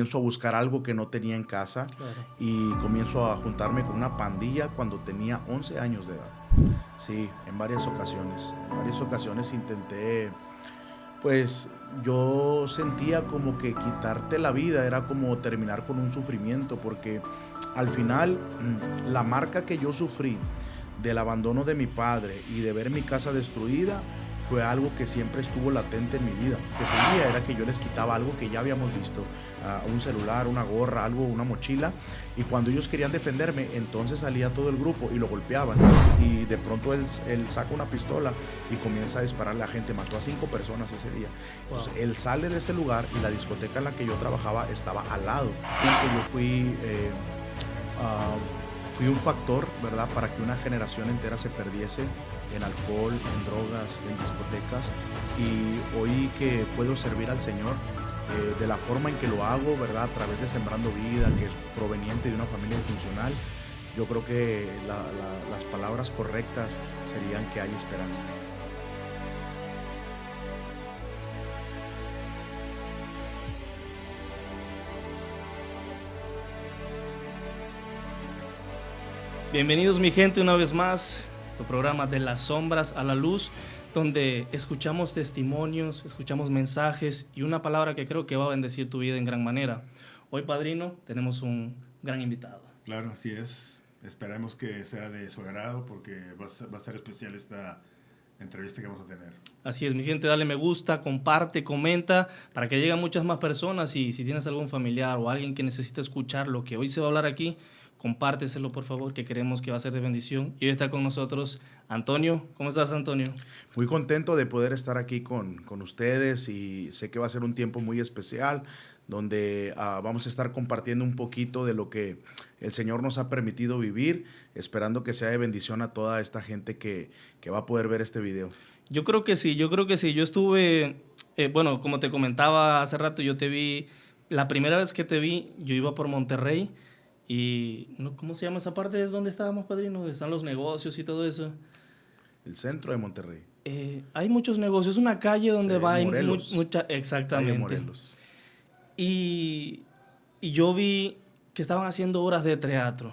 comienzo a buscar algo que no tenía en casa Claro. y comienzo a juntarme con una pandilla cuando tenía 11 años de edad. Sí, en varias ocasiones. En varias ocasiones intenté, pues yo sentía como que quitarte la vida era como terminar con un sufrimiento, porque al final la marca que yo sufrí del abandono de mi padre y de ver mi casa destruida fue algo que siempre estuvo latente en mi vida. Que seguía era que yo les quitaba algo que ya habíamos visto, un celular, una gorra, algo, una mochila, y cuando ellos querían defenderme, entonces salía todo el grupo y lo golpeaban. Y de pronto él saca una pistola y comienza a dispararle a la gente. Mató a 5 personas ese día. Entonces Wow. él sale de ese lugar y la discoteca en la que yo trabajaba estaba al lado. Y que yo ah, fui un factor, ¿verdad?, para que una generación entera se perdiese en alcohol, en drogas, en discotecas. Y hoy que puedo servir al Señor de la forma en que lo hago, ¿verdad?, a través de Sembrando Vida, que es proveniente de una familia funcional, yo creo que las palabras correctas serían que hay esperanza. Bienvenidos mi gente una vez más, tu programa de las sombras a la luz, donde escuchamos testimonios, escuchamos mensajes y una palabra que creo que va a bendecir tu vida en gran manera. Hoy, padrino, tenemos un gran invitado. Claro, así es. Esperemos que sea de su agrado porque va a estar especial esta entrevista que vamos a tener. Así es, mi gente, dale me gusta, comparte, comenta, para que lleguen muchas más personas. Y si tienes algún familiar o alguien que necesite escuchar lo que hoy se va a hablar aquí, compárteselo por favor, que creemos que va a ser de bendición. Y hoy está con nosotros Antonio. ¿Cómo estás, Antonio? Muy contento de poder estar aquí con ustedes, y sé que va a ser un tiempo muy especial donde vamos a estar compartiendo un poquito de lo que el Señor nos ha permitido vivir, esperando que sea de bendición a toda esta gente que va a poder ver este video. Yo creo que sí, yo creo que sí. Yo estuve, bueno, como te comentaba hace rato, yo te vi, la primera vez que te vi, yo iba por Monterrey y, ¿no? ¿Cómo se llama esa parte? ¿Es donde estábamos, padrino? Donde están los negocios y todo eso. El centro de Monterrey. Hay muchos negocios, una calle Sí, donde va, hay Morelos, mucha, calle exactamente. Morelos. Y, y yo vi que estaban haciendo obras de teatro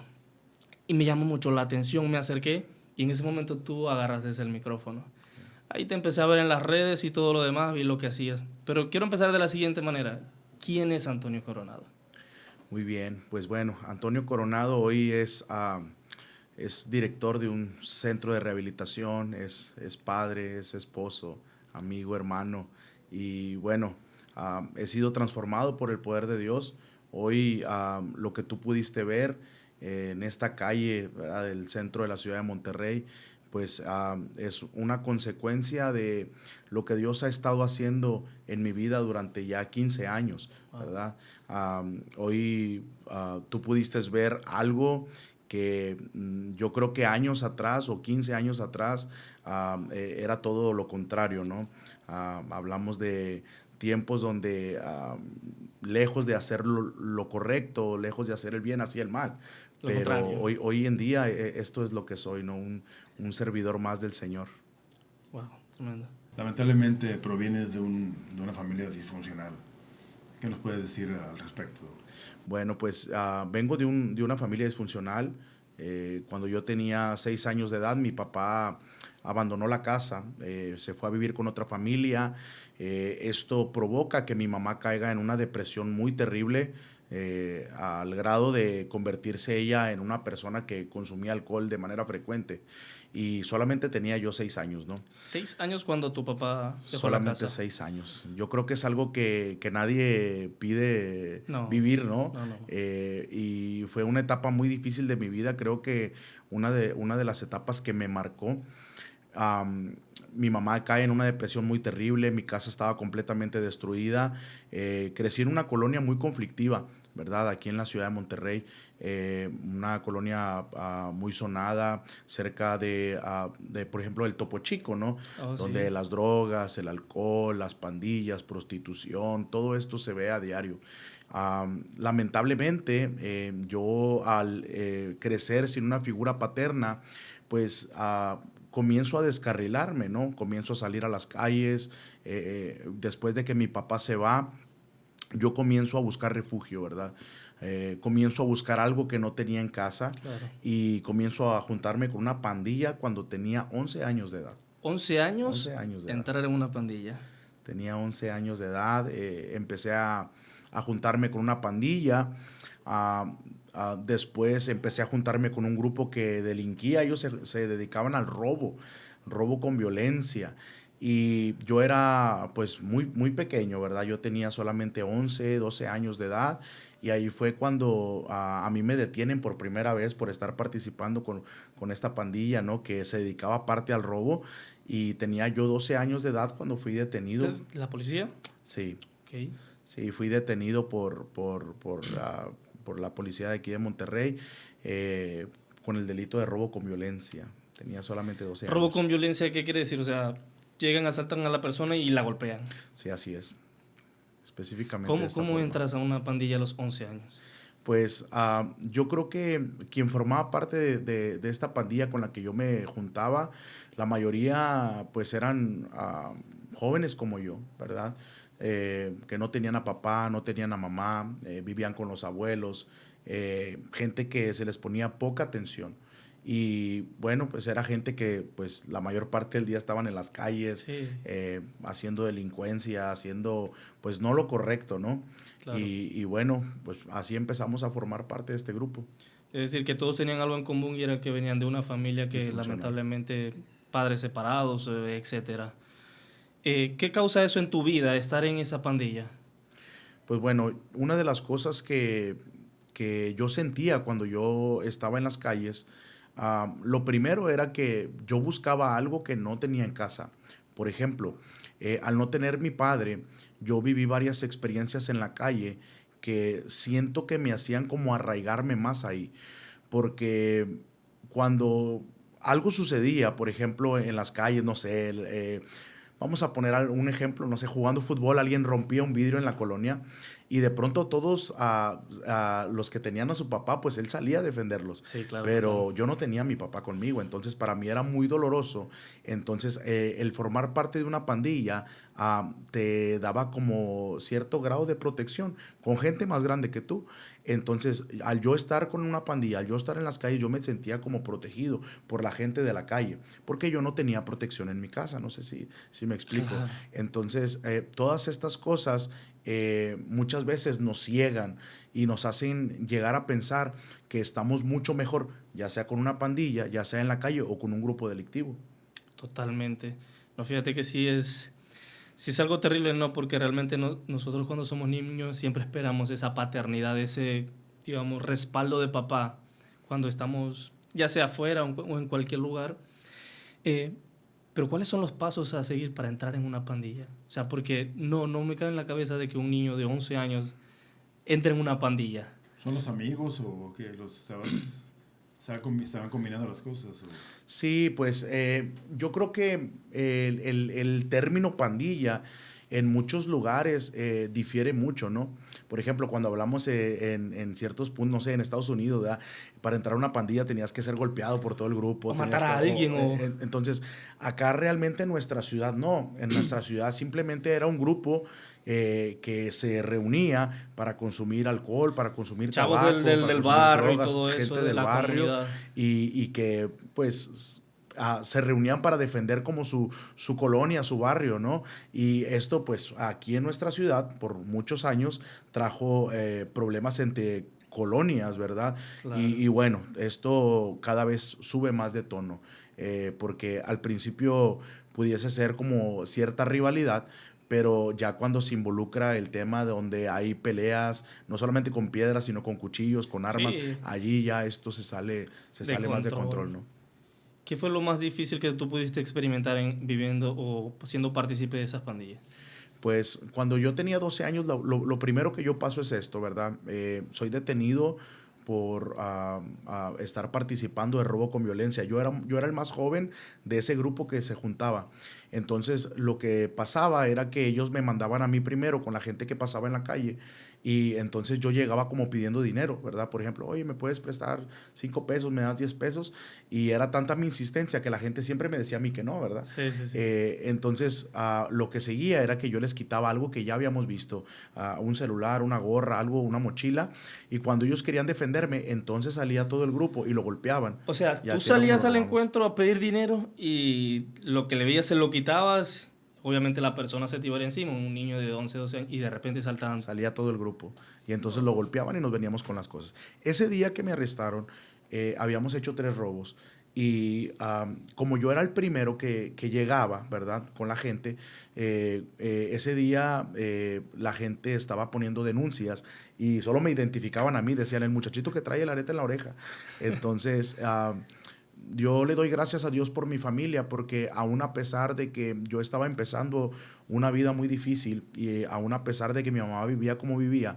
y me llamó mucho la atención, me acerqué y en ese momento tú agarraste el micrófono. Ahí te empecé a ver en las redes y todo lo demás, vi lo que hacías. Pero quiero empezar de la siguiente manera. ¿Quién es Antonio Coronado? Muy bien, pues bueno, Antonio Coronado hoy es director de un centro de rehabilitación, es padre, es esposo, amigo, hermano, y bueno, he sido transformado por el poder de Dios. Hoy lo que tú pudiste ver en esta calle, ¿verdad?, del centro de la ciudad de Monterrey, pues es una consecuencia de lo que Dios ha estado haciendo en mi vida durante ya 15 años, ¿verdad? Hoy tú pudiste ver algo que yo creo que años atrás o 15 años atrás era todo lo contrario, ¿no? Hablamos de tiempos donde lejos de hacer lo correcto, lejos de hacer el bien, hacía el mal. Lo Pero contrario. hoy en día esto es lo que soy, ¿no? Un servidor más del Señor. Wow, tremendo. Lamentablemente provienes de una familia disfuncional. ¿Qué nos puedes decir al respecto? Bueno, pues vengo de una familia disfuncional. Cuando yo tenía 6 años de edad, mi papá abandonó la casa, se fue a vivir con otra familia. Esto provoca que mi mamá caiga en una depresión muy terrible, al grado de convertirse ella en una persona que consumía alcohol de manera frecuente. Y solamente tenía yo 6 años, ¿no? 6 años cuando tu papá dejó la Solamente casa. 6 años. Yo creo que es algo que nadie pide No, vivir, ¿no? no, no. Y fue una etapa muy difícil de mi vida. Creo que una de las etapas que me marcó. Mi mamá cae en una depresión muy terrible, mi casa estaba completamente destruida. Crecí en una colonia muy conflictiva, ¿verdad? Aquí en la ciudad de Monterrey, una colonia muy sonada, cerca por ejemplo, del Topo Chico, ¿no? Oh, Donde sí. las drogas, el alcohol, las pandillas, prostitución, todo esto se ve a diario. Lamentablemente, yo al crecer sin una figura paterna, pues comienzo a descarrilarme, ¿no? Comienzo a salir a las calles. Después de que mi papá se va, yo comienzo a buscar refugio, ¿verdad? Comienzo a buscar algo que no tenía en casa Claro. y comienzo a juntarme con una pandilla cuando tenía 11 años de edad. 11 años, 11 años de edad. entrar en una pandilla. Tenía 11 años de edad, empecé a juntarme con una pandilla, después empecé a juntarme con un grupo que delinquía, ellos se dedicaban al robo con violencia. Y yo era pues muy pequeño, ¿verdad? Yo tenía solamente 11, 12 años de edad y ahí fue cuando a mí me detienen por primera vez por estar participando con esta pandilla, ¿no? Que se dedicaba aparte al robo y tenía yo 12 años de edad cuando fui detenido. ¿La policía? Sí, Ok. sí, fui detenido por la policía de aquí de Monterrey con el delito de robo con violencia. Tenía solamente 12 años. ¿Robo con violencia qué quiere decir? O sea, llegan, asaltan a la persona y la golpean. Sí, así es. Específicamente de esta ¿Cómo forma. entras a una pandilla a los 11 años? Pues yo creo que quien formaba parte de esta pandilla con la que yo me juntaba, la mayoría pues eran jóvenes como yo, ¿verdad? Que no tenían a papá, no tenían a mamá, vivían con los abuelos, gente que se les ponía poca atención. Y bueno, pues era gente que pues la mayor parte del día estaban en las calles, Sí, haciendo delincuencia, haciendo pues no lo correcto, ¿no? claro. Y bueno, pues así empezamos a formar parte de este grupo. Es decir, que todos tenían algo en común y era que venían de una familia que Disfuncional. lamentablemente, padres separados, etcétera. ¿Qué causa eso en tu vida, estar en esa pandilla? Pues bueno, una de las cosas que yo sentía cuando yo estaba en las calles, lo primero era que yo buscaba algo que no tenía en casa. Por ejemplo, al no tener mi padre, yo viví varias experiencias en la calle que siento que me hacían como arraigarme más ahí. Porque cuando algo sucedía, por ejemplo, en las calles, no sé, vamos a poner un ejemplo, no sé, jugando fútbol, alguien rompía un vidrio en la colonia y de pronto todos los que tenían a su papá, pues él salía a defenderlos. Sí, claro. Pero Claro. yo no tenía a mi papá conmigo, entonces para mí era muy doloroso. Entonces el formar parte de una pandilla te daba como cierto grado de protección con gente más grande que tú. Entonces al yo estar con una pandilla, al yo estar en las calles, yo me sentía como protegido por la gente de la calle, porque yo no tenía protección en mi casa, no sé si me explico. Claro. Entonces todas estas cosas muchas veces nos ciegan y nos hacen llegar a pensar que estamos mucho mejor, ya sea con una pandilla, ya sea en la calle o con un grupo delictivo. Totalmente. No, fíjate que sí es algo terrible, ¿no? Porque realmente nosotros cuando somos niños siempre esperamos esa paternidad, ese, digamos, respaldo de papá cuando estamos, ya sea afuera o en cualquier lugar. Eh, pero ¿cuáles son los pasos a seguir para entrar en una pandilla? O sea, porque no me cabe en la cabeza de que un niño de 11 años entre en una pandilla. ¿Son los amigos o que estaban combinando las cosas? Sí, pues yo creo que el término pandilla en muchos lugares difiere mucho, ¿no? Por ejemplo, cuando hablamos en ciertos puntos, no sé, en Estados Unidos, ¿verdad? Para entrar a una pandilla tenías que ser golpeado por todo el grupo. O matar a alguien o... Entonces, acá realmente en nuestra ciudad no. En nuestra ciudad simplemente era un grupo que se reunía para consumir alcohol, para consumir Chavos tabaco, para del consumir barrio drogas, y todo gente eso, de del la barrio comunidad. y que pues se reunían para defender como su colonia, su barrio, ¿no? Y esto pues aquí en nuestra ciudad por muchos años trajo problemas entre colonias, ¿verdad? Claro. Y bueno, esto cada vez sube más de tono, porque al principio pudiese ser como cierta rivalidad, pero ya cuando se involucra el tema de donde hay peleas, no solamente con piedras, sino con cuchillos, con armas, Sí, allí ya esto se sale más de control, ¿no? ¿Qué fue lo más difícil que tú pudiste experimentar viviendo o siendo partícipe de esas pandillas? Pues cuando yo tenía 12 años, lo primero que yo paso es esto, ¿verdad? Soy detenido por estar participando de robo con violencia. Yo era el más joven de ese grupo que se juntaba. Entonces, lo que pasaba era que ellos me mandaban a mí primero con la gente que pasaba en la calle Y entonces yo llegaba como pidiendo dinero, ¿verdad? Por ejemplo, oye, ¿me puedes prestar 5 pesos? ¿Me das 10 pesos? Y era tanta mi insistencia que la gente siempre me decía a mí que no, ¿verdad? Sí, sí, sí. Entonces, lo que seguía era que yo les quitaba algo que ya habíamos visto, un celular, una gorra, algo, una mochila, y cuando ellos querían defenderme, entonces salía todo el grupo y lo golpeaban. O sea, Y tú así era como salías lo al robamos. encuentro a pedir dinero y lo que le veías se lo quitabas. Obviamente la persona se te iba encima, un niño de 11 12 años, y de repente saltaban. Salía todo el grupo. Y entonces lo golpeaban y nos veníamos con las cosas. Ese día que me arrestaron, habíamos hecho 3 robos. Y como yo era el primero que llegaba, ¿verdad? Con la gente, ese día la gente estaba poniendo denuncias y solo me identificaban a mí. Decían, el muchachito que trae el arete en la oreja. Entonces, yo le doy gracias a Dios por mi familia, porque aún a pesar de que yo estaba empezando una vida muy difícil y aún a pesar de que mi mamá vivía como vivía,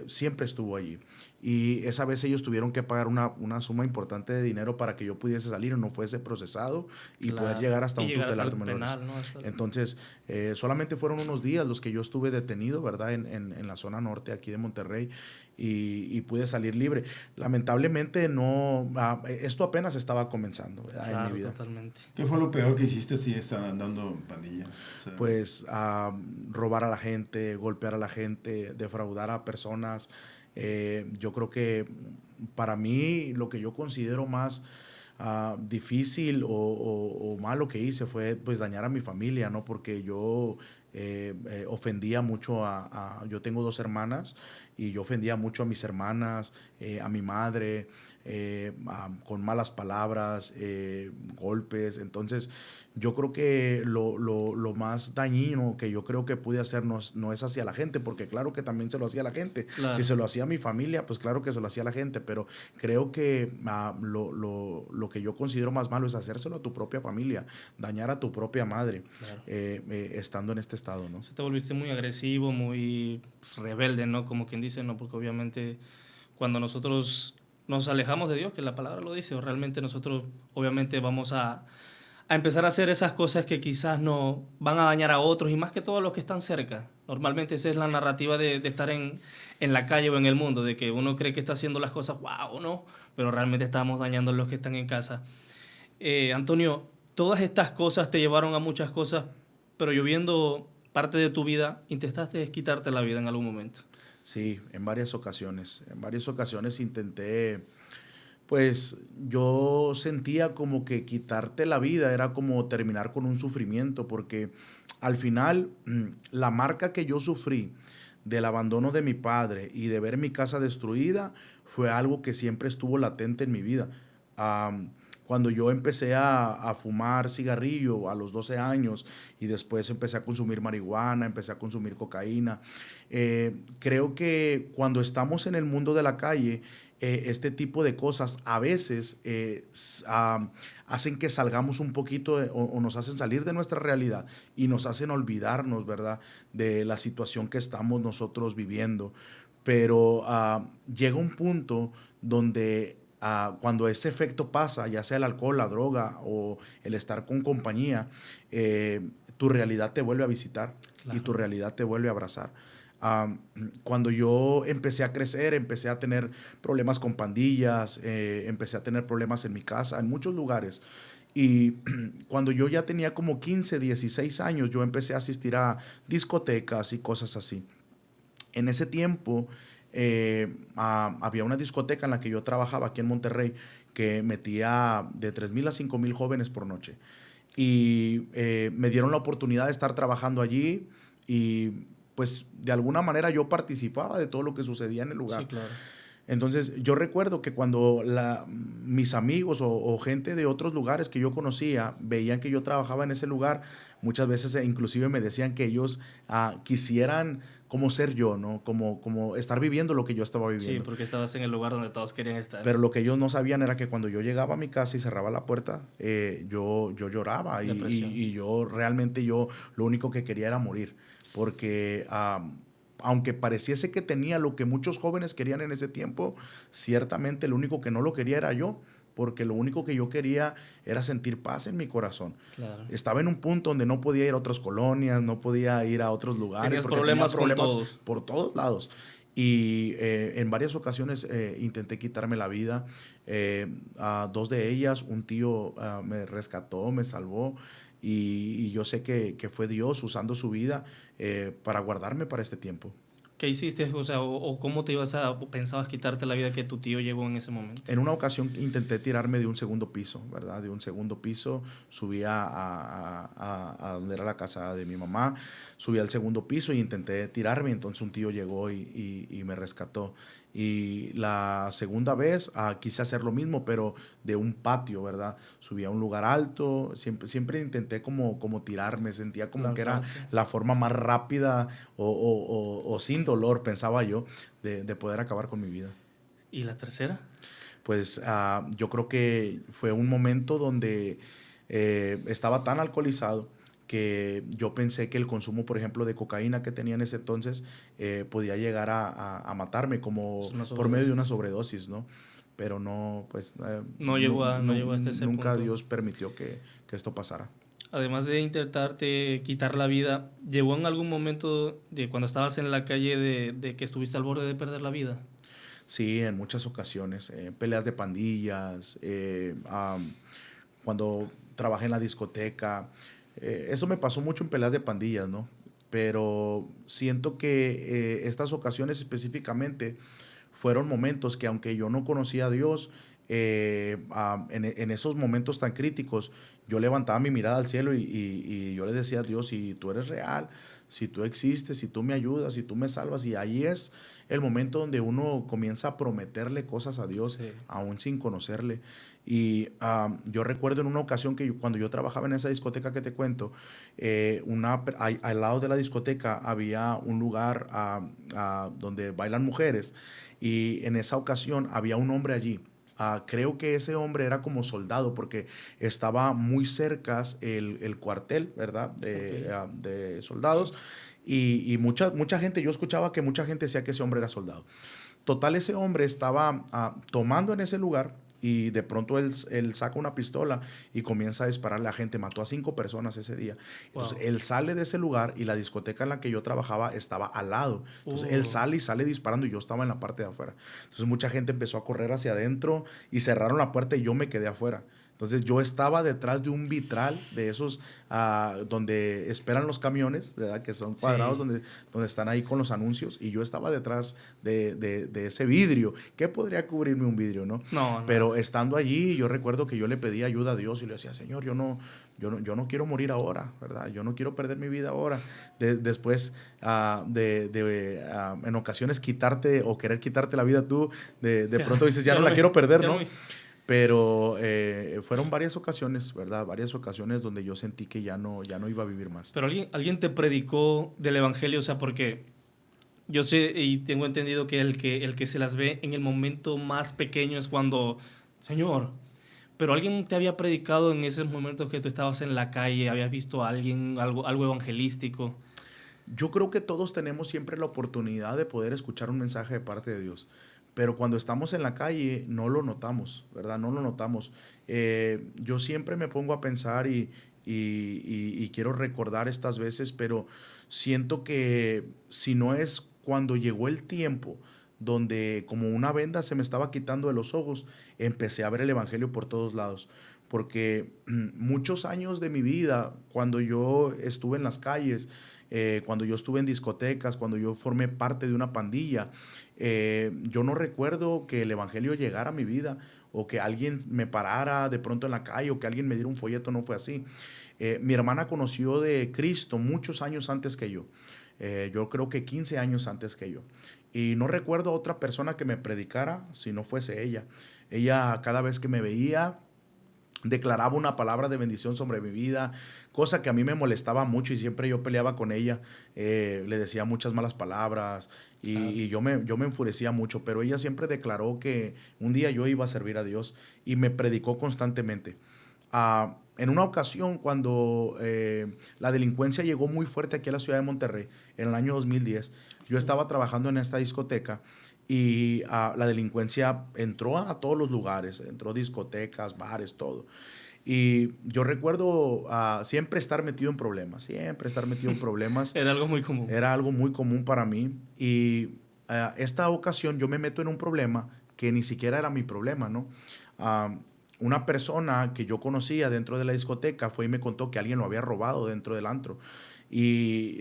siempre estuvo allí. Y esa vez ellos tuvieron que pagar una suma importante de dinero para que yo pudiese salir y no fuese procesado y poder Claro. llegar hasta Y un llegar hasta tutelar el de menores. penal, ¿no? Eso- Entonces, solamente fueron unos días los que yo estuve detenido, ¿verdad? En la zona norte aquí de Monterrey y pude salir libre. Lamentablemente no, esto apenas estaba comenzando, ¿verdad? En mi Claro, vida. totalmente. ¿Qué fue lo peor que hiciste si estás andando en pandilla? O sea, Pues robar a la gente, golpear a la gente, defraudar a personas. Yo creo que para mí lo que yo considero más difícil o malo que hice fue pues dañar a mi familia, ¿no? Porque yo ofendía mucho yo tengo 2 hermanas y yo ofendía mucho a mis hermanas, a mi madre, con malas palabras, golpes. Entonces, yo creo que lo más dañino que yo creo que pude hacer no es hacia la gente, porque claro que también se lo hacía a la gente. Claro. Si se lo hacía a mi familia, pues claro que se lo hacía a la gente, pero creo que lo que yo considero más malo es hacérselo a tu propia familia, dañar a tu propia madre, Claro. estando en este estado, ¿no? O sea, te volviste muy agresivo, muy pues, rebelde, ¿no? Como quien dice, ¿no? Porque obviamente cuando nosotros nos alejamos de Dios, que la palabra lo dice, o realmente nosotros obviamente vamos a empezar a hacer esas cosas que quizás no van a dañar a otros y más que todo a los que están cerca. Normalmente esa es la narrativa de estar en la calle o en el mundo, de que uno cree que está haciendo las cosas, wow, ¿no? Pero realmente estamos dañando a los que están en casa. Antonio, todas estas cosas te llevaron a muchas cosas, pero yo viendo parte de tu vida, intentaste quitarte la vida en algún momento. Sí, en varias ocasiones. En varias ocasiones intenté, pues yo sentía como que quitarte la vida era como terminar con un sufrimiento, porque al final la marca que yo sufrí del abandono de mi padre y de ver mi casa destruida fue algo que siempre estuvo latente en mi vida. Am, Cuando yo empecé a fumar cigarrillo a los 12 años y después empecé a consumir marihuana, empecé a consumir cocaína, creo que cuando estamos en el mundo de la calle, este tipo de cosas a veces hacen que salgamos un poquito o nos hacen salir de nuestra realidad y nos hacen olvidarnos, ¿verdad?, de la situación que estamos nosotros viviendo. Pero llega un punto donde cuando ese efecto pasa, ya sea el alcohol, la droga o el estar con compañía, tu realidad te vuelve a visitar y tu realidad te vuelve a abrazar. Um, Cuando yo empecé a crecer, empecé a tener problemas con pandillas, empecé a tener problemas en mi casa, en muchos lugares. Y cuando yo ya tenía como 15, 16 años, yo empecé a asistir a discotecas y cosas así. En ese tiempo había una discoteca en la que yo trabajaba aquí en Monterrey que metía de 3,000 a 5,000 jóvenes por noche. Y me dieron la oportunidad de estar trabajando allí y pues de alguna manera yo participaba de todo lo que sucedía en el lugar. Sí, claro. Entonces yo recuerdo que cuando mis amigos o gente de otros lugares que yo conocía veían que yo trabajaba en ese lugar, muchas veces inclusive me decían que ellos quisieran como ser yo, ¿no? Como estar viviendo lo que yo estaba Sí, viviendo. porque estabas en el lugar donde todos querían estar. Pero lo que ellos no sabían era que cuando yo llegaba a mi casa y cerraba la puerta, yo lloraba Depresión. y yo realmente lo único que quería era morir. Porque aunque pareciese que tenía lo que muchos jóvenes querían en ese tiempo, ciertamente lo único que no lo quería era yo. porque lo único que yo quería era sentir paz en mi corazón. Claro. Estaba en un punto donde no podía ir a otras colonias, no podía ir a otros lugares. Tenías porque problemas tenía problemas con todos. por todos lados. Y en varias ocasiones intenté quitarme la vida. A 2 de ellas, un tío me rescató, me salvó. Y yo sé que fue Dios usando su vida para guardarme para este tiempo. ¿Qué hiciste? O sea, o cómo te ibas a, pensabas quitarte la vida que tu tío llevó en ese momento. En una ocasión intenté tirarme de un segundo piso, ¿verdad? De un segundo piso, subí a donde era la casa de mi mamá, subí al segundo piso y intenté tirarme, entonces un tío llegó y me rescató. Y la segunda vez quise hacer lo mismo, pero de un patio, ¿verdad? Subí a un lugar alto, siempre intenté como tirarme, sentía como que era Lanzarte. la forma más rápida o sin dolor, pensaba yo, de poder acabar con mi vida. ¿Y la tercera? Pues yo creo que fue un momento donde estaba tan alcoholizado que yo pensé que el consumo, por ejemplo, de cocaína que tenía en ese entonces podía llegar a matarme como Es una por medio de una sobredosis. sobredosis, ¿no? Pero no, pues No llegó hasta ese nunca punto. Dios permitió que esto pasara. Además de intentarte quitar la vida, ¿llegó en algún momento de cuando estabas en la calle de que estuviste al borde de perder la vida? Sí, en muchas ocasiones, peleas de pandillas, cuando trabajé en la discoteca. Esto me pasó mucho en peleas de pandillas, ¿no? Pero siento que estas ocasiones específicamente fueron momentos que aunque yo no conocía a Dios, en esos momentos tan críticos, yo levantaba mi mirada al cielo y yo le decía a Dios, si tú eres real, si tú existes, si tú me ayudas, si tú me salvas, y ahí es el momento donde uno comienza a prometerle cosas a Dios, Sí. aún sin conocerle. Y yo recuerdo en una ocasión que cuando yo trabajaba en esa discoteca que te cuento, al lado de la discoteca había un lugar donde bailan mujeres, y en esa ocasión había un hombre allí. Creo que ese hombre era como soldado porque estaba muy cerca el cuartel, ¿verdad? De soldados. Y mucha gente, yo escuchaba que mucha gente decía que ese hombre era soldado. Total, ese hombre estaba tomando en ese lugar y de pronto él saca una pistola y comienza a dispararle a la gente. Mató a 5 personas ese día. Entonces, Wow. él sale de ese lugar y la discoteca en la que yo trabajaba estaba al lado. Entonces, él sale disparando y yo estaba en la parte de afuera. Entonces, mucha gente empezó a correr hacia adentro y cerraron la puerta y yo me quedé afuera. Entonces yo estaba detrás de un vitral de esos donde esperan los camiones, ¿verdad? Que son cuadrados Sí. donde están ahí con los anuncios, y yo estaba detrás de ese vidrio. ¿Qué podría cubrirme un vidrio, no? No, Pero no. estando allí, yo recuerdo que yo le pedí ayuda a Dios y le decía, Señor, yo no quiero morir ahora, ¿verdad? Yo no quiero perder mi vida ahora. Después en ocasiones quitarte o querer quitarte la vida tú, de pronto dices, ya no la quiero perder, ¿no? Pero fueron varias ocasiones, ¿verdad? Varias ocasiones donde yo sentí que ya no iba a vivir más. Pero alguien te predicó del evangelio, o sea, porque yo sé y tengo entendido que el que se las ve en el momento más pequeño es cuando, Señor, pero alguien te había predicado en esos momentos que tú estabas en la calle, habías visto a alguien, algo evangelístico. Yo creo que todos tenemos siempre la oportunidad de poder escuchar un mensaje de parte de Dios, pero cuando estamos en la calle no lo notamos, ¿verdad? No lo notamos. Yo siempre me pongo a pensar y quiero recordar estas veces, pero siento que si no es cuando llegó el tiempo donde como una venda se me estaba quitando de los ojos, empecé a ver el Evangelio por todos lados. Porque muchos años de mi vida, cuando yo estuve en las calles, cuando yo estuve en discotecas, cuando yo formé parte de una pandilla, yo no recuerdo que el Evangelio llegara a mi vida o que alguien me parara de pronto en la calle o que alguien me diera un folleto. No fue así. Mi hermana conoció de Cristo muchos años antes que yo. Yo creo que 15 años antes que yo. Y no recuerdo a otra persona que me predicara si no fuese ella. Ella cada vez que me veía declaraba una palabra de bendición sobre mi vida, cosa que a mí me molestaba mucho y siempre yo peleaba con ella. Le decía muchas malas palabras y yo me enfurecía mucho, pero ella siempre declaró que un día yo iba a servir a Dios y me predicó constantemente. En una ocasión, cuando la delincuencia llegó muy fuerte aquí a la ciudad de Monterrey, en el año 2010, yo estaba trabajando en esta discoteca y la delincuencia entró a todos los lugares, entró discotecas, bares, todo. Y yo recuerdo siempre estar metido en problemas, siempre estar metido en problemas. Era algo muy común. Era algo muy común para mí. Y esta ocasión yo me meto en un problema que ni siquiera era mi problema, ¿no? Ah, una persona que yo conocía dentro de la discoteca fue y me contó que alguien lo había robado dentro del antro. Y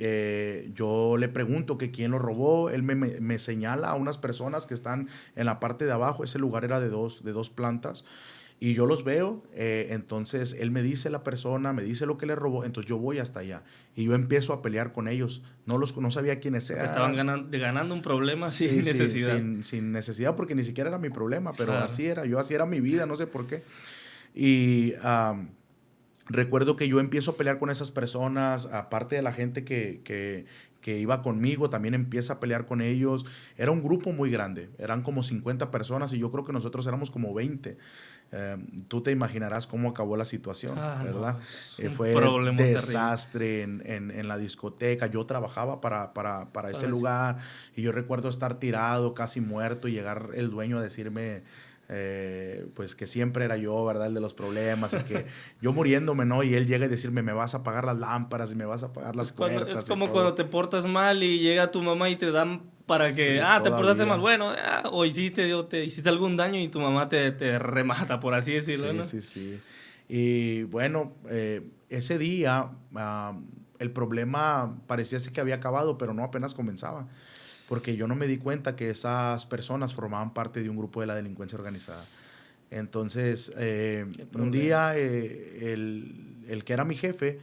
yo le pregunto que quién lo robó. Él me señala a unas personas que están en la parte de abajo. Ese lugar era de dos plantas. Y yo los veo, entonces él me dice la persona, me dice lo que le robó, entonces yo voy hasta allá. Y yo empiezo a pelear con ellos. No sabía quiénes eran. Estaban ganando un problema Sí, sin sí, necesidad. sin necesidad, porque ni siquiera era mi problema, pero Claro. así era. Así era mi vida, no sé por qué. Y recuerdo que yo empiezo a pelear con esas personas, aparte de la gente que iba conmigo, también empieza a pelear con ellos. Era un grupo muy grande, eran como 50 personas y yo creo que nosotros éramos como 20. Tú te imaginarás cómo acabó la situación, ¿verdad? No, es un Fue problema desastre en la discoteca. Yo trabajaba para ese lugar y yo recuerdo estar tirado, casi muerto, y llegar el dueño a decirme pues que siempre era yo, ¿verdad? El de los problemas, y que yo muriéndome, ¿no? Y él llega y decirme, me vas a apagar las lámparas y me vas a apagar las puertas. Es como y todo. cuando te portas mal y llega tu mamá y te dan para que, Sí, te portaste todavía. mal, bueno, o te hiciste algún daño y tu mamá te remata, por así decirlo, Sí, ¿no? sí, sí. Y bueno, ese día el problema parecía ser que había acabado, pero no, apenas comenzaba, porque yo no me di cuenta que esas personas formaban parte de un grupo de la delincuencia organizada. Entonces, un día el que era mi jefe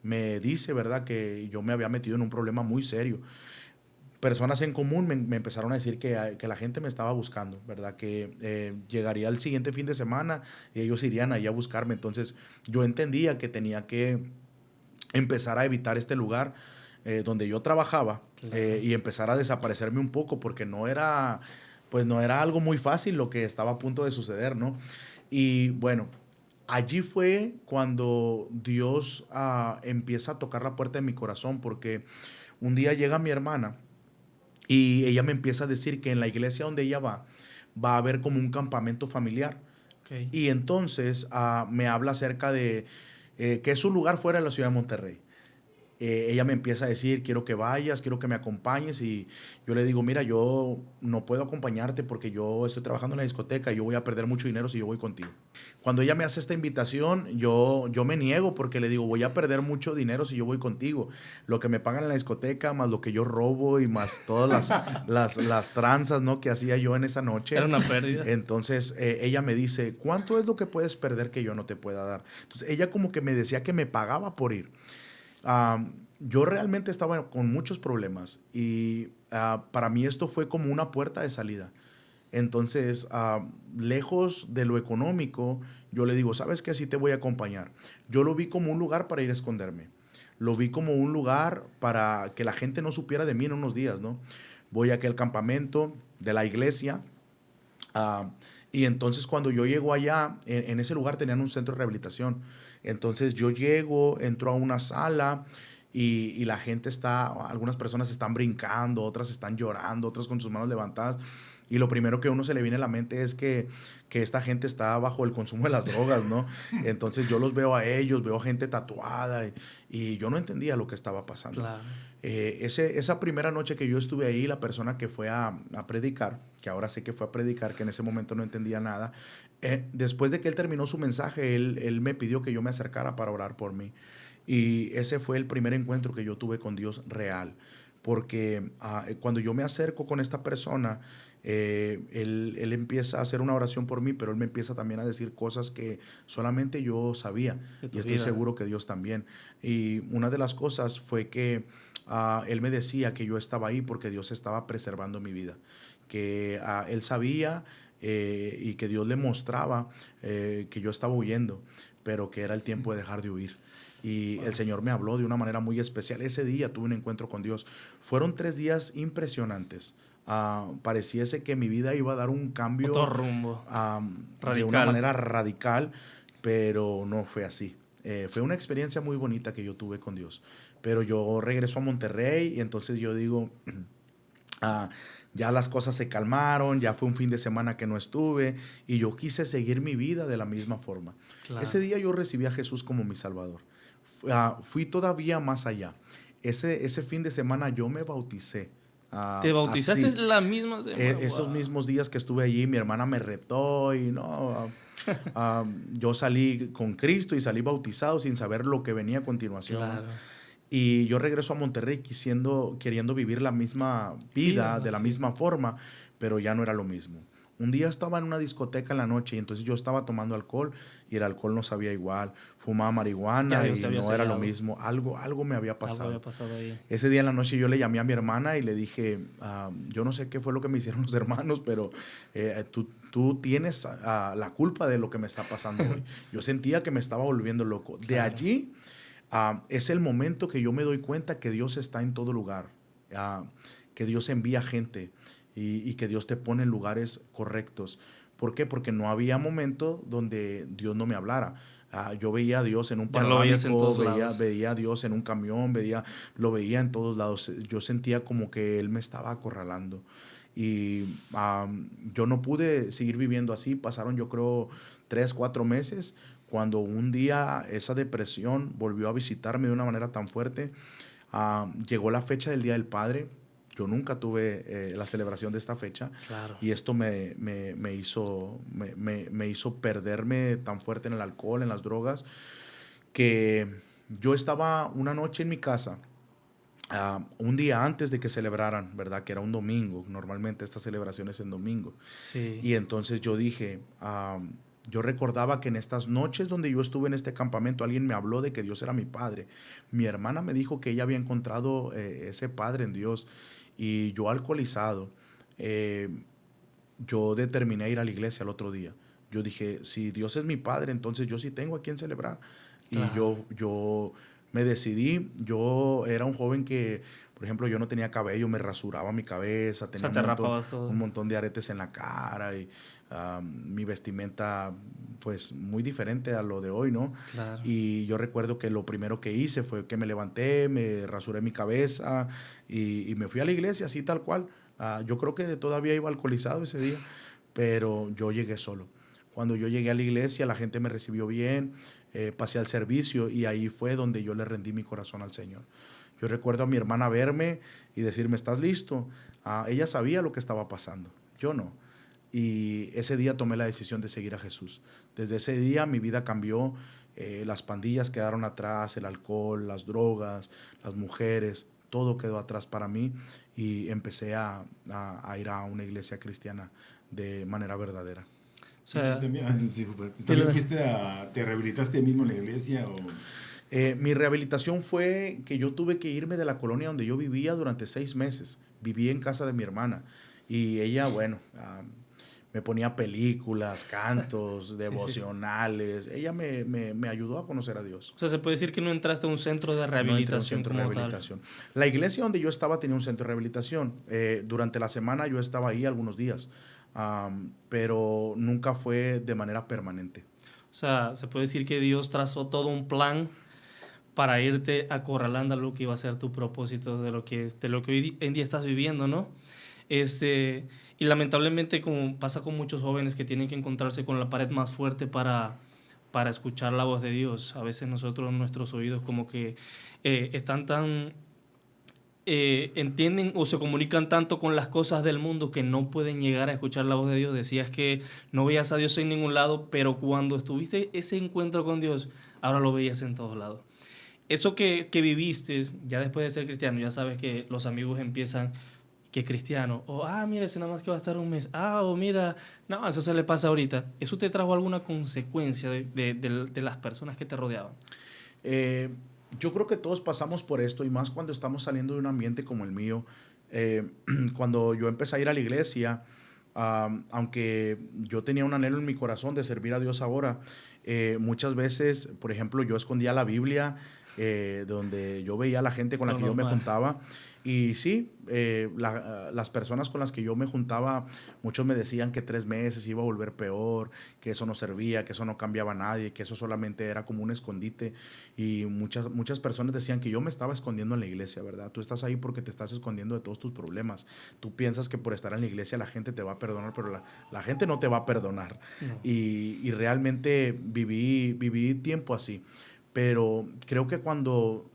me dice, ¿verdad?, que yo me había metido en un problema muy serio. Personas en común me empezaron a decir que la gente me estaba buscando, ¿verdad? Que llegaría el siguiente fin de semana y ellos irían ahí a buscarme. Entonces yo entendía que tenía que empezar a evitar este lugar donde yo trabajaba, Claro. Y empezar a desaparecerme un poco, porque pues no era algo muy fácil lo que estaba a punto de suceder, ¿no? Y bueno, allí fue cuando Dios empieza a tocar la puerta de mi corazón, porque un día llega mi hermana y ella me empieza a decir que en la iglesia donde ella va a haber como un campamento familiar. Okay. Y entonces me habla acerca de que es un lugar fuera de la ciudad de Monterrey. Ella me empieza a decir, quiero que vayas, quiero que me acompañes, y yo le digo, mira, yo no puedo acompañarte porque yo estoy trabajando en la discoteca y yo voy a perder mucho dinero si yo voy contigo. Cuando ella me hace esta invitación, yo me niego, porque le digo, voy a perder mucho dinero si yo voy contigo. Lo que me pagan en la discoteca, más lo que yo robo y más todas las tranzas, ¿no?, que hacía yo en esa noche. Era una pérdida. Entonces ella me dice, ¿cuánto es lo que puedes perder que yo no te pueda dar? Entonces ella como que me decía que me pagaba por ir. Yo realmente estaba con muchos problemas y para mí esto fue como una puerta de salida. Entonces, lejos de lo económico, yo le digo, ¿sabes qué? Sí te voy a acompañar. Yo lo vi como un lugar para ir a esconderme. Lo vi como un lugar para que la gente no supiera de mí en unos días, ¿no? Voy a aquel campamento de la iglesia. Y entonces cuando yo llego allá, en ese lugar tenían un centro de rehabilitación. Entonces yo llego, entro a una sala y la gente algunas personas están brincando, otras están llorando, otras con sus manos levantadas. Y lo primero que a uno se le viene a la mente es que esta gente está bajo el consumo de las drogas, ¿no? Entonces yo los veo a ellos, veo gente tatuada y yo no entendía lo que estaba pasando. Claro. Esa primera noche que yo estuve ahí, la persona que fue a predicar, que ahora sé que fue a predicar, que en ese momento no entendía nada, después de que él terminó su mensaje, él me pidió que yo me acercara para orar por mí. Y ese fue el primer encuentro que yo tuve con Dios real. Porque cuando yo me acerco con esta persona, él empieza a hacer una oración por mí, pero él me empieza también a decir cosas que solamente yo sabía. Y estoy seguro que Dios también. Y una de las cosas fue que él me decía que yo estaba ahí porque Dios estaba preservando mi vida. Que él sabía y que Dios le mostraba que yo estaba huyendo, pero que era el tiempo de dejar de huir. Y el Señor me habló de una manera muy especial. Ese día tuve un encuentro con Dios. Fueron 3 días impresionantes. Pareciese que mi vida iba a dar un cambio. Otro rumbo. De una manera radical, pero no fue así. Fue una experiencia muy bonita que yo tuve con Dios. Pero yo regreso a Monterrey y entonces yo digo, Ah, ya las cosas se calmaron, ya fue un fin de semana que no estuve y yo quise seguir mi vida de la misma forma. Ese Claro. día yo recibí a Jesús como mi Salvador. Fui todavía más allá. Ese fin de semana yo me bauticé. ¿Te bautizaste Así, la misma semana? esos Wow. mismos días que estuve allí, mi hermana me retó y no, yo salí con Cristo y salí bautizado sin saber lo que venía a continuación, ¿no? Claro. Y yo regreso a Monterrey queriendo vivir la misma vida, Vida, de la sí. misma forma, pero ya no era lo mismo. Un día estaba en una discoteca en la noche y entonces yo estaba tomando alcohol y el alcohol no sabía igual. Fumaba Ya marihuana Dios te y había no era lo sellado. mismo. Algo me había Algo había pasado. pasado ahí. Ese día en la noche yo le llamé a mi hermana y le dije, yo no sé qué fue lo que me hicieron los hermanos, pero tú tienes la culpa de lo que me está pasando hoy. Yo sentía que me estaba volviendo loco. De Claro. allí es el momento que yo me doy cuenta que Dios está en todo lugar, ah, que Dios envía gente y que Dios te pone en lugares correctos. ¿Por qué? Porque no había momento donde Dios no me hablara. Yo veía a Dios en un Ya lo veías en panorámico, todos lados. veía a Dios en un camión, lo veía en todos lados. Yo sentía como que Él me estaba acorralando. Y yo no pude seguir viviendo así. Pasaron yo creo 3, 4 meses cuando un día esa depresión volvió a visitarme de una manera tan fuerte. Llegó la fecha del Día del Padre. Yo nunca tuve la celebración de esta fecha Claro. y esto me hizo perderme tan fuerte en el alcohol, en las drogas, que yo estaba una noche en mi casa, un día antes de que celebraran, ¿verdad? Que era un domingo. Normalmente esta celebración es en domingo. Sí. Y entonces yo dije, yo recordaba que en estas noches donde yo estuve en este campamento, alguien me habló de que Dios era mi padre. Mi hermana me dijo que ella había encontrado ese padre en Dios. Y yo alcoholizado, eh, yo determiné ir a la iglesia el otro día. Yo dije, si Dios es mi padre, entonces yo sí tengo a quien celebrar. Y Claro. yo me decidí, yo era un joven que, por ejemplo, yo no tenía cabello, me rasuraba mi cabeza, O sea, tenía te rapabas todo. un montón de aretes en la cara y mi vestimenta pues muy diferente a lo de hoy, ¿no? Claro. Y yo recuerdo que lo primero que hice fue que me levanté, me rasuré mi cabeza y me fui a la iglesia así tal cual. Yo creo que todavía iba alcoholizado ese día, pero yo llegué solo. Cuando yo llegué a la iglesia, la gente me recibió bien, pasé al servicio y ahí fue donde yo le rendí mi corazón al Señor. Yo recuerdo a mi hermana verme y decirme, ¿estás listo? Ella sabía lo que estaba pasando, yo no. Y ese día tomé la decisión de seguir a Jesús. Desde ese día mi vida cambió, las pandillas quedaron atrás, el alcohol, las drogas, las mujeres, todo quedó atrás para mí y empecé a ir a una iglesia cristiana de manera verdadera. O Y sea, también, disculpa, ¿también dile- te rehabilitaste ahí mismo en la iglesia? O... Mi rehabilitación fue que yo tuve que irme de la colonia donde yo vivía durante 6 meses. Viví en casa de mi hermana y ella, bueno, me ponía películas, cantos, sí, sí. devocionales. Ella me ayudó a conocer a Dios. O sea, se puede decir que no entraste a un centro de No entré a un rehabilitación centro de como tal. rehabilitación. La iglesia donde yo estaba tenía un centro de rehabilitación. Durante la semana yo estaba ahí algunos días, pero nunca fue de manera permanente. O sea, se puede decir que Dios trazó todo un plan para irte acorralando a lo que iba a ser tu propósito de lo que hoy en día estás viviendo, ¿no? Y lamentablemente, como pasa con muchos jóvenes que tienen que encontrarse con la pared más fuerte para escuchar la voz de Dios, a veces nosotros, nuestros oídos como que están tan entienden o se comunican tanto con las cosas del mundo que no pueden llegar a escuchar la voz de Dios. Decías que no veías a Dios en ningún lado, pero cuando estuviste ese encuentro con Dios, ahora lo veías en todos lados. Eso que viviste, ya después de ser cristiano, ya sabes que los amigos empiezan que cristiano, o mira, ese nada más que va a estar un mes, o mira, no, eso se le pasa ahorita. ¿Eso te trajo alguna consecuencia de las personas que te rodeaban? Eh, yo creo que todos pasamos por esto y más cuando estamos saliendo de un ambiente como el mío. Cuando yo empecé a ir a la iglesia, aunque yo tenía un anhelo en mi corazón de servir a Dios ahora, muchas veces, por ejemplo, yo escondía la Biblia donde yo veía a la gente con la Lo que yo me normal. juntaba. Y sí, las personas con las que yo me juntaba, muchos me decían que 3 meses iba a volver peor, que eso no servía, que eso no cambiaba a nadie, que eso solamente era como un escondite. Y muchas personas decían que yo me estaba escondiendo en la iglesia, ¿verdad? Tú estás ahí porque te estás escondiendo de todos tus problemas. Tú piensas que por estar en la iglesia la gente te va a perdonar, pero la gente no te va a perdonar. No. Y realmente viví tiempo así. Pero creo que cuando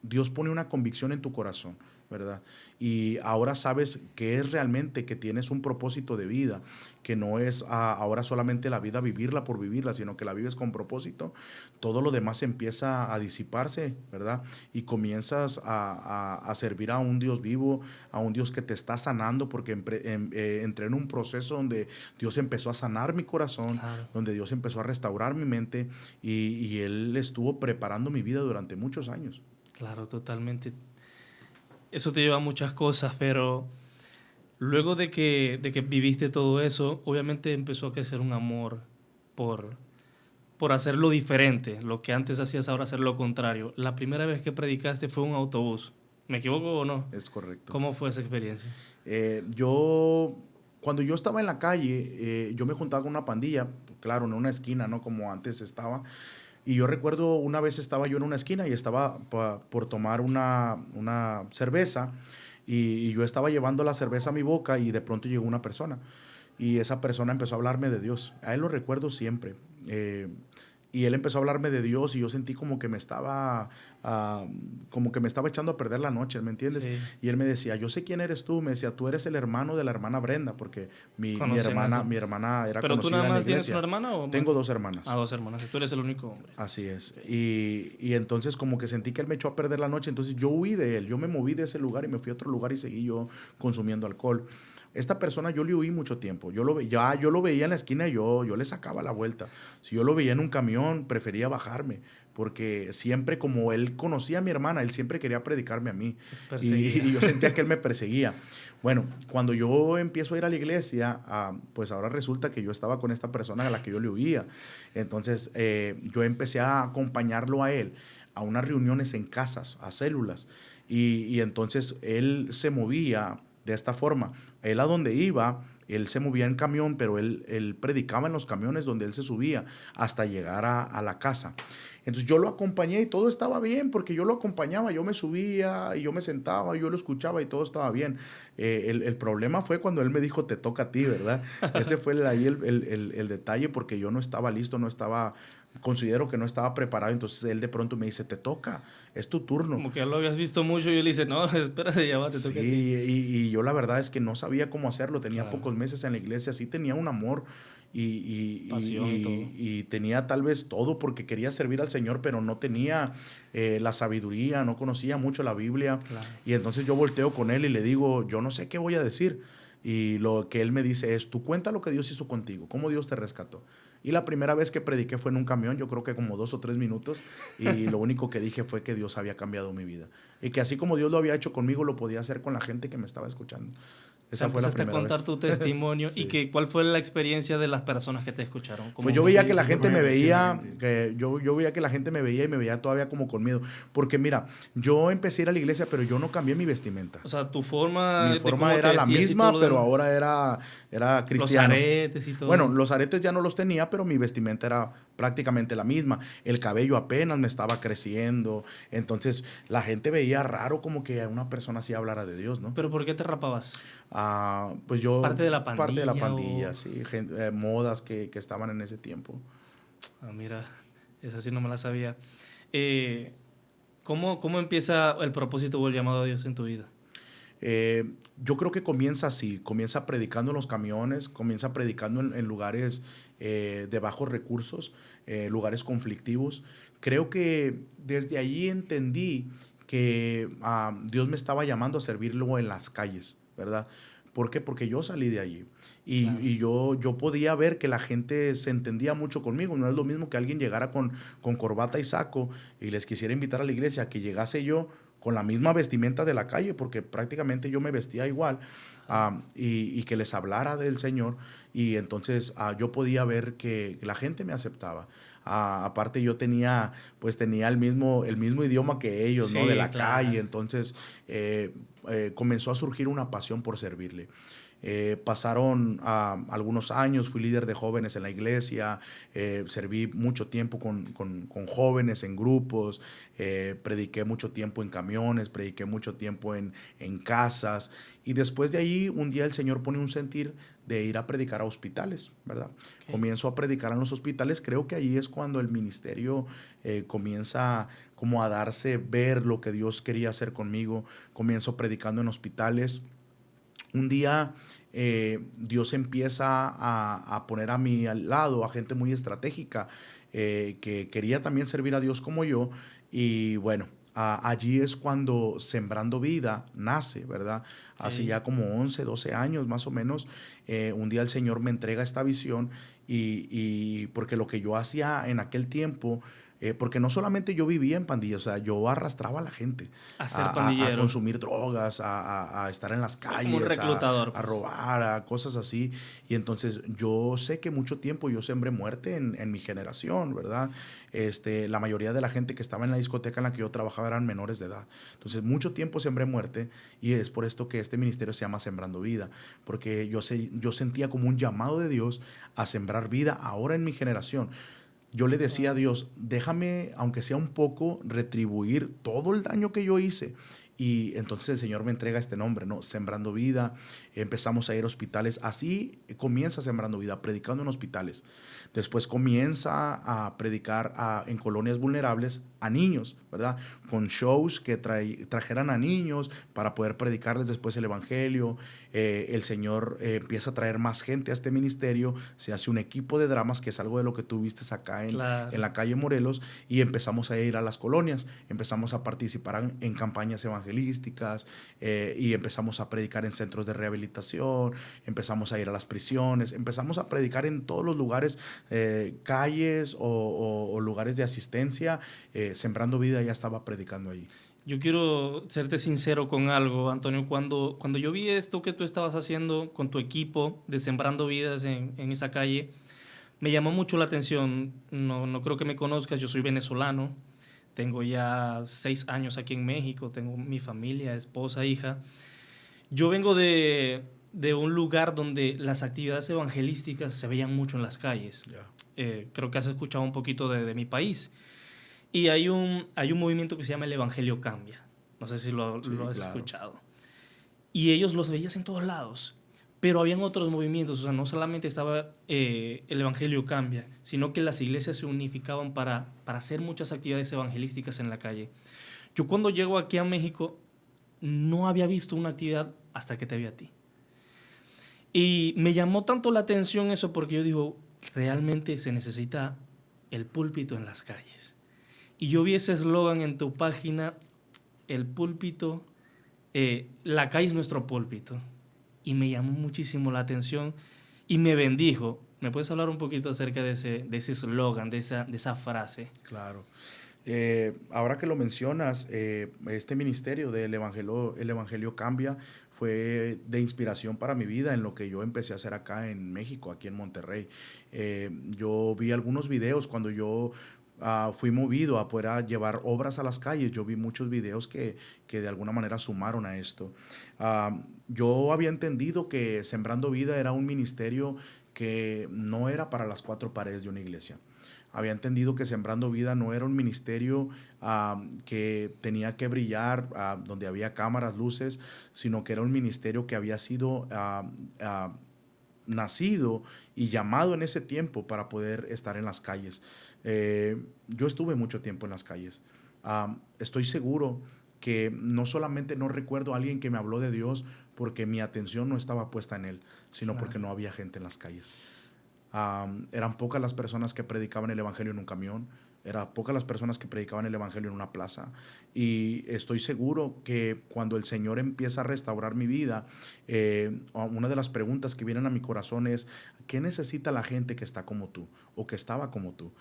Dios pone una convicción en tu corazón, ¿verdad? Y ahora sabes que es realmente que tienes un propósito de vida, que no es ahora solamente la vida vivirla por vivirla, sino que la vives con propósito, todo lo demás empieza a disiparse, ¿verdad? Y comienzas a servir a un Dios vivo, a un Dios que te está sanando, porque entré en un proceso donde Dios empezó a sanar mi corazón, Claro. donde Dios empezó a restaurar mi mente y Él estuvo preparando mi vida durante muchos años. Claro, totalmente. Eso te lleva a muchas cosas, pero luego de que viviste todo eso, obviamente empezó a crecer un amor por, por hacerlo diferente. Lo que antes hacías, ahora hacer lo contrario. La primera vez que predicaste fue en un autobús. ¿Me equivoco o no? Es correcto. ¿Cómo fue esa experiencia? Cuando yo estaba en la calle, yo me juntaba con una pandilla, claro, en una esquina, ¿no? Como antes estaba. Y yo recuerdo una vez estaba yo en una esquina y estaba por tomar una cerveza y yo estaba llevando la cerveza a mi boca y de pronto llegó una persona y esa persona empezó a hablarme de Dios. A él lo recuerdo siempre. Y él empezó a hablarme de Dios y yo sentí como que me estaba echando a perder la noche, ¿me entiendes? Sí. Y él me decía, yo sé quién eres tú. Me decía, tú eres el hermano de la hermana Brenda, porque mi Conocían eso. hermana era ¿Pero tú conocida nada en la más tienes iglesia. una hermana o más? Tengo 2 hermanas. Ah, 2 hermanas. Tú eres el único hombre. Así es. Ok. Y entonces como que sentí que él me echó a perder la noche, entonces yo huí de él, yo me moví de ese lugar y me fui a otro lugar y seguí yo consumiendo alcohol. Esta persona yo le huí mucho tiempo, yo lo veía en la esquina y yo le sacaba la vuelta. Si yo lo veía en un camión, prefería bajarme, porque siempre como él conocía a mi hermana, él siempre quería predicarme a mí. Perseguía. Y yo sentía que él me perseguía. Bueno, cuando yo empiezo a ir a la iglesia, pues ahora resulta que yo estaba con esta persona a la que yo le huía. Entonces yo empecé a acompañarlo a él a unas reuniones en casas, a células. Y entonces él se movía de esta forma. Él a donde iba, él se movía en camión, pero él predicaba en los camiones donde él se subía hasta llegar a la casa. Entonces yo lo acompañé y todo estaba bien porque yo lo acompañaba, yo me subía y yo me sentaba, yo lo escuchaba y todo estaba bien. El problema fue cuando él me dijo, te toca a ti, ¿verdad? Ese fue ahí el detalle porque yo no estaba listo, considero que no estaba preparado, entonces él de pronto me dice, te toca, es tu turno. Como que ya lo habías visto mucho y él dice, no, espérate, ya va, te toca a ti. Sí, y yo la verdad es que no sabía cómo hacerlo, tenía Claro. pocos meses en la iglesia, sí tenía un amor Pasión y todo. y tenía tal vez todo porque quería servir al Señor, pero no tenía la sabiduría, no conocía mucho la Biblia. Claro. Y entonces yo volteo con él y le digo, yo no sé qué voy a decir. Y lo que él me dice es, tú cuenta lo que Dios hizo contigo, cómo Dios te rescató. Y la primera vez que prediqué fue en un camión, yo creo que como 2 o 3 minutos, y lo único que dije fue que Dios había cambiado mi vida. Y que así como Dios lo había hecho conmigo, lo podía hacer con la gente que me estaba escuchando. Esa fue la Empezaste a primera contar vez. tu testimonio Sí. y ¿cuál fue la experiencia de las personas que te escucharon? Pues yo veía que la sí, gente fue me muy veía, emocionante. yo veía que la gente me veía y me veía todavía como con miedo. Porque mira, yo empecé a ir a la iglesia, pero yo no cambié mi vestimenta. O sea, tu forma Mi de forma cómo te era la vestías y misma, todo lo pero demás. ahora era Los cristiano. aretes y todo. Bueno, los aretes ya no los tenía, pero mi vestimenta era prácticamente la misma. El cabello apenas me estaba creciendo. Entonces la gente veía raro como que una persona así hablara de Dios, ¿no? ¿Pero por qué te rapabas? Pues yo... ¿Parte de la Parte de la pandilla pandilla, sí. Modas que estaban en ese tiempo. Ah, mira, esa sí no me la sabía. ¿Cómo empieza el propósito o el llamado de Dios en tu vida? Yo creo que comienza así, comienza predicando en los camiones, comienza predicando en lugares de bajos recursos, lugares conflictivos. Creo que desde allí entendí que Dios me estaba llamando a servirlo en las calles, ¿verdad? ¿Por qué? Porque yo salí de allí Claro. y yo podía ver que la gente se entendía mucho conmigo. No es lo mismo que alguien llegara con corbata y saco y les quisiera invitar a la iglesia, que llegase yo con la misma vestimenta de la calle, porque prácticamente yo me vestía igual, y que les hablara del Señor, y entonces yo podía ver que la gente me aceptaba. Aparte yo tenía, pues tenía el mismo idioma que ellos, ¿no? De Sí, la calle, claro. entonces comenzó a surgir una pasión por servirle. Pasaron algunos años, fui líder de jóvenes en la iglesia, serví mucho tiempo con jóvenes en grupos, prediqué mucho tiempo en camiones, prediqué mucho tiempo en casas, y después de ahí un día el Señor pone un sentir de ir a predicar a hospitales, ¿verdad? Okay. Comienzo a predicar en los hospitales, creo que ahí es cuando el ministerio comienza como a darse ver lo que Dios quería hacer conmigo. Comienzo predicando en hospitales. Un día Dios empieza a poner a mi al lado a gente muy estratégica, que quería también servir a Dios como yo. Y bueno, allí es cuando Sembrando Vida nace, ¿verdad? Hace Okay. ya como 11 12 años más o menos. Un día el Señor me entrega esta visión, y porque lo que yo hacía en aquel tiempo, porque no solamente yo vivía en pandillas, o sea, yo arrastraba a la gente A ser a pandillero. consumir drogas, a estar en las Como un calles, reclutador, a pues. robar, a cosas así. Y entonces yo sé que mucho tiempo yo sembré muerte en mi generación, ¿verdad? La mayoría de la gente que estaba en la discoteca en la que yo trabajaba eran menores de edad. Entonces mucho tiempo sembré muerte, y es por esto que este ministerio se llama Sembrando Vida, porque yo sentía como un llamado de Dios a sembrar vida ahora en mi generación. Yo le decía a Wow. Dios, déjame, aunque sea un poco, retribuir todo el daño que yo hice. Y entonces el Señor me entrega este nombre, ¿no? Sembrando Vida. Empezamos a ir a hospitales. Así comienza Sembrando Vida, predicando en hospitales. Después comienza a predicar en colonias vulnerables a niños, ¿verdad? Con shows que trajeran a niños para poder predicarles después el Evangelio. El Señor empieza a traer más gente a este ministerio. Se hace un equipo de dramas, que es algo de lo que tú viste acá en Claro. la calle Morelos, y empezamos a ir a las colonias. Empezamos a participar en campañas evangelísticas, y empezamos a predicar en centros de rehabilitación, empezamos a ir a las prisiones, empezamos a predicar en todos los lugares, calles o lugares de asistencia. Sembrando Vida ya estaba predicando ahí. Yo quiero serte sincero con algo, Antonio. Cuando yo vi esto que tú estabas haciendo con tu equipo de Sembrando Vidas en esa calle, me llamó mucho la atención. No, no creo que me conozcas, yo soy venezolano. Tengo ya 6 años aquí en México, tengo mi familia, esposa, hija. Yo vengo de un lugar donde las actividades evangelísticas se veían mucho en las calles. Ya. Creo que has escuchado un poquito de mi país. Y hay un movimiento que se llama el Evangelio Cambia. No sé si lo Sí, has claro. escuchado. Y ellos los veías en todos lados. Pero habían otros movimientos. O sea, no solamente estaba el Evangelio Cambia, sino que las iglesias se unificaban para hacer muchas actividades evangelísticas en la calle. Yo cuando llego aquí a México no había visto una actividad hasta que te vi a ti. Y me llamó tanto la atención eso porque yo digo, realmente se necesita el púlpito en las calles. Y yo vi ese eslogan en tu página, el púlpito, la calle es nuestro púlpito. Y me llamó muchísimo la atención y me bendijo. ¿Me puedes hablar un poquito acerca de ese eslogan, de esa frase? Claro. Ahora que lo mencionas, este ministerio el Evangelio Cambia, fue de inspiración para mi vida en lo que yo empecé a hacer acá en México, aquí en Monterrey. Yo vi algunos videos cuando yo fui movido a poder llevar obras a las calles. Yo vi muchos videos que de alguna manera sumaron a esto. Yo había entendido que Sembrando Vida era un ministerio que no era para las cuatro paredes de una iglesia. Había entendido que Sembrando Vida no era un ministerio que tenía que brillar, donde había cámaras, luces, sino que era un ministerio que había sido nacido y llamado en ese tiempo para poder estar en las calles. Yo estuve mucho tiempo en las calles. Estoy seguro que no solamente no recuerdo a alguien que me habló de Dios porque mi atención no estaba puesta en él, sino porque Claro. no había gente en las calles. Eran pocas las personas que predicaban el Evangelio en un camión, eran pocas las personas que predicaban el Evangelio en una plaza. Y estoy seguro que cuando el Señor empieza a restaurar mi vida, una de las preguntas que vienen a mi corazón es, ¿qué necesita la gente que está como tú o que estaba como tú?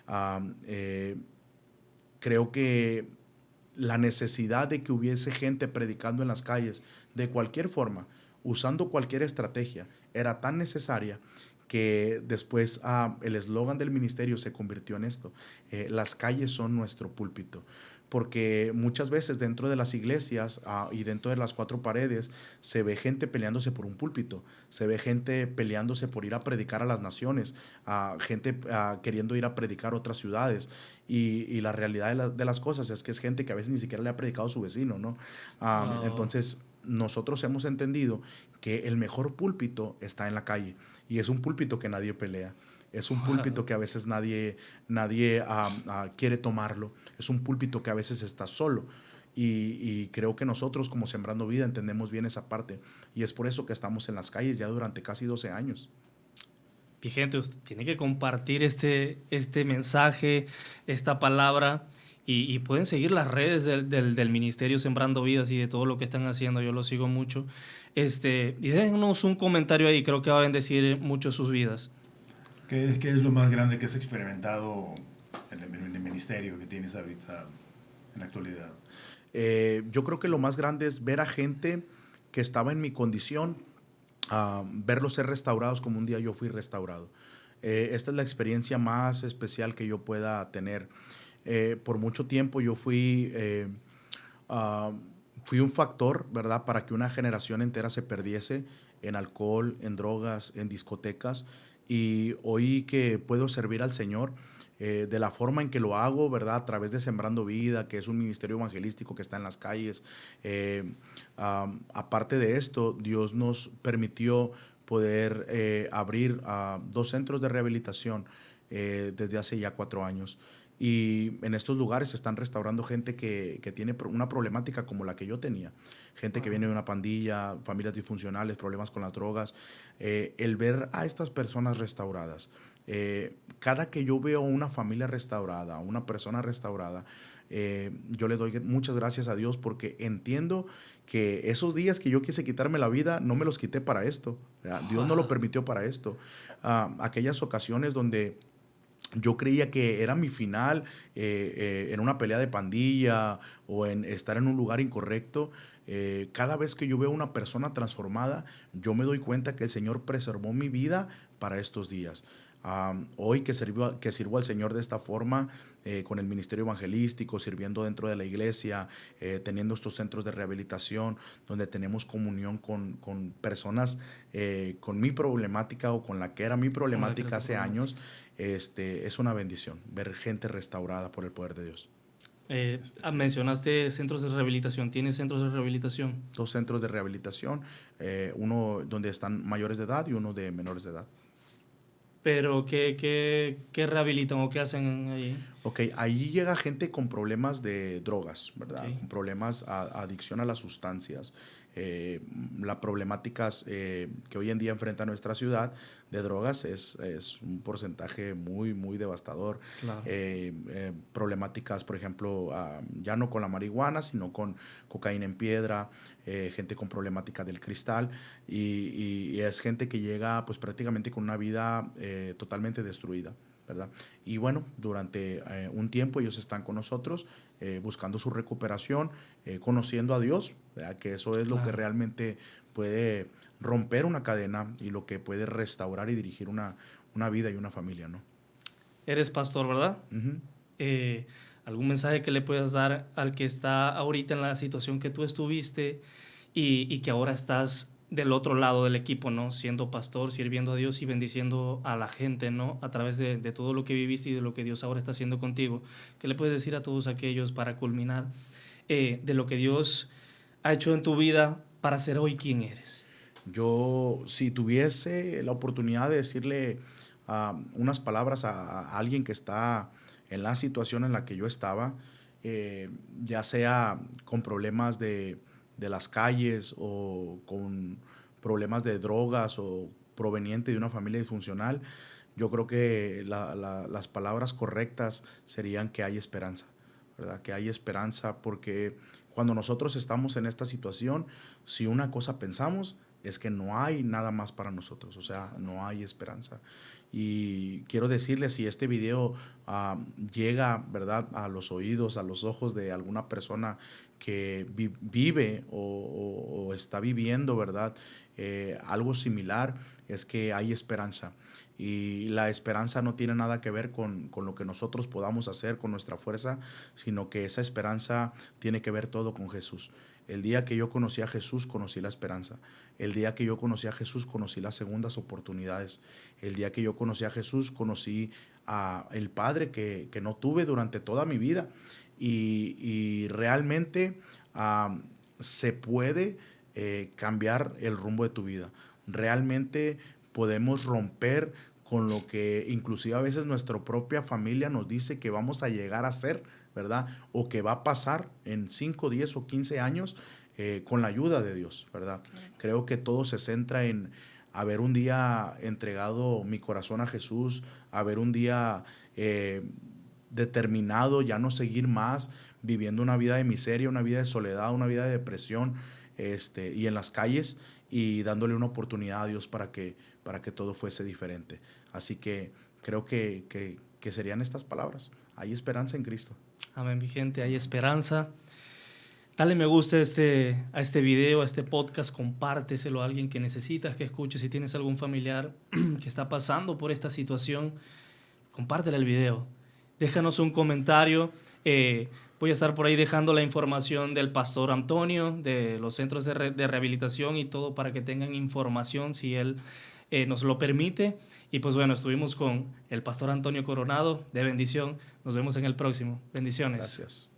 Um, eh, Creo que la necesidad de que hubiese gente predicando en las calles de cualquier forma, usando cualquier estrategia, era tan necesaria que después el eslogan del ministerio se convirtió en esto: las calles son nuestro púlpito. Porque muchas veces dentro de las iglesias y dentro de las cuatro paredes se ve gente peleándose por un púlpito, se ve gente peleándose por ir a predicar a las naciones, gente queriendo ir a predicar a otras ciudades, y la realidad de las cosas es que es gente que a veces ni siquiera le ha predicado a su vecino, ¿no? Entonces nosotros hemos entendido que el mejor púlpito está en la calle, y es un púlpito que nadie pelea. Es un púlpito que a veces nadie quiere tomarlo. Es un púlpito que a veces está solo. Y creo que nosotros, como Sembrando Vida, entendemos bien esa parte. Y es por eso que estamos en las calles ya durante casi 12 años. Y gente, usted tiene que compartir este mensaje, esta palabra. Y pueden seguir las redes del Ministerio Sembrando Vidas y de todo lo que están haciendo. Yo lo sigo mucho. Y déjenos un comentario ahí. Creo que va a bendecir mucho sus vidas. ¿Qué es lo más grande que has experimentado en el ministerio que tienes ahorita en la actualidad? Yo creo que lo más grande es ver a gente que estaba en mi condición, verlos ser restaurados como un día yo fui restaurado. Esta es la experiencia más especial que yo pueda tener. Por mucho tiempo yo fui un factor, ¿verdad?, para que una generación entera se perdiese en alcohol, en drogas, en discotecas. Y hoy que puedo servir al Señor de la forma en que lo hago, ¿verdad?, a través de Sembrando Vida, que es un ministerio evangelístico que está en las calles. Aparte de esto, Dios nos permitió poder abrir 2 centros de rehabilitación desde hace ya 4 años. Y en estos lugares se están restaurando gente que tiene una problemática como la que yo tenía. Gente que viene de una pandilla, familias disfuncionales, problemas con las drogas. El ver a estas personas restauradas, cada que yo veo una familia restaurada, una persona restaurada, yo le doy muchas gracias a Dios, porque entiendo que esos días que yo quise quitarme la vida, no me los quité para esto. Dios no lo permitió para esto. Aquellas ocasiones donde yo creía que era mi final en una pelea de pandilla o en estar en un lugar incorrecto. Cada vez que yo veo una persona transformada, yo me doy cuenta que el Señor preservó mi vida para estos días. Hoy que sirvo al Señor de esta forma, con el ministerio evangelístico, sirviendo dentro de la iglesia, teniendo estos centros de rehabilitación, donde tenemos comunión con personas con mi problemática o con la que era mi problemática hace años. Es una bendición ver gente restaurada por el poder de Dios. Mencionaste centros de rehabilitación. ¿Tienes centros de rehabilitación? 2 centros de rehabilitación, uno donde están mayores de edad y uno de menores de edad. ¿Pero qué rehabilitan o qué hacen ahí? Ok, ahí llega gente con problemas de drogas, ¿verdad? Okay. Con problemas adicción a las sustancias. Las problemáticas que hoy en día enfrenta nuestra ciudad de drogas es un porcentaje muy, muy devastador. Claro. Problemáticas, por ejemplo, ya no con la marihuana, sino con cocaína en piedra, gente con problemática del cristal, y es gente que llega pues prácticamente con una vida totalmente destruida, ¿verdad? Y bueno, durante un tiempo ellos están con nosotros buscando su recuperación, conociendo a Dios, ¿verdad?, que eso es lo que realmente puede romper una cadena y lo que puede restaurar y dirigir una vida y una familia, ¿no? Eres pastor, ¿verdad? Uh-huh. ¿Algún mensaje que le puedas dar al que está ahorita en la situación que tú estuviste y que ahora estás del otro lado del equipo, ¿no? Siendo pastor, sirviendo a Dios y bendiciendo a la gente, ¿no? A través de todo lo que viviste y de lo que Dios ahora está haciendo contigo. ¿Qué le puedes decir a todos aquellos para culminar de lo que Dios ha hecho en tu vida para ser hoy quien eres? Yo, si tuviese la oportunidad de decirle unas palabras a alguien que está en la situación en la que yo estaba, ya sea con problemas de las calles o con problemas de drogas o proveniente de una familia disfuncional, yo creo que las palabras correctas serían que hay esperanza, ¿verdad? Que hay esperanza, porque cuando nosotros estamos en esta situación, si una cosa pensamos, es que no hay nada más para nosotros, o sea, no hay esperanza. Y quiero decirles, si este video llega, ¿verdad?, a los oídos, a los ojos de alguna persona que vive o está viviendo, ¿verdad?, algo similar, es que hay esperanza. Y la esperanza no tiene nada que ver con lo que nosotros podamos hacer con nuestra fuerza, sino que esa esperanza tiene que ver todo con Jesús. El día que yo conocí a Jesús, conocí la esperanza. El día que yo conocí a Jesús, conocí las segundas oportunidades. El día que yo conocí a Jesús, conocí a el Padre que no tuve durante toda mi vida. Y realmente se puede cambiar el rumbo de tu vida. Realmente podemos romper con lo que inclusive a veces nuestra propia familia nos dice que vamos a llegar a ser, ¿verdad? O que va a pasar en 5, 10 o 15 años con la ayuda de Dios, ¿verdad? Creo que todo se centra en haber un día entregado mi corazón a Jesús, haber un día determinado ya no seguir más viviendo una vida de miseria, una vida de soledad, una vida de depresión, y en las calles, y dándole una oportunidad a Dios para que todo fuese diferente. Así que creo que serían estas palabras. Hay esperanza en Cristo. Amén, mi gente, hay esperanza. Dale me gusta a este video, a este podcast, compárteselo a alguien que necesitas que escuche. Si tienes algún familiar que está pasando por esta situación, compártele el video. Déjanos un comentario. Voy a estar por ahí dejando la información del pastor Antonio, de los centros de rehabilitación y todo, para que tengan información si él nos lo permite. Y pues bueno, estuvimos con el pastor Antonio Coronado, de bendición. Nos vemos en el próximo. Bendiciones. Gracias.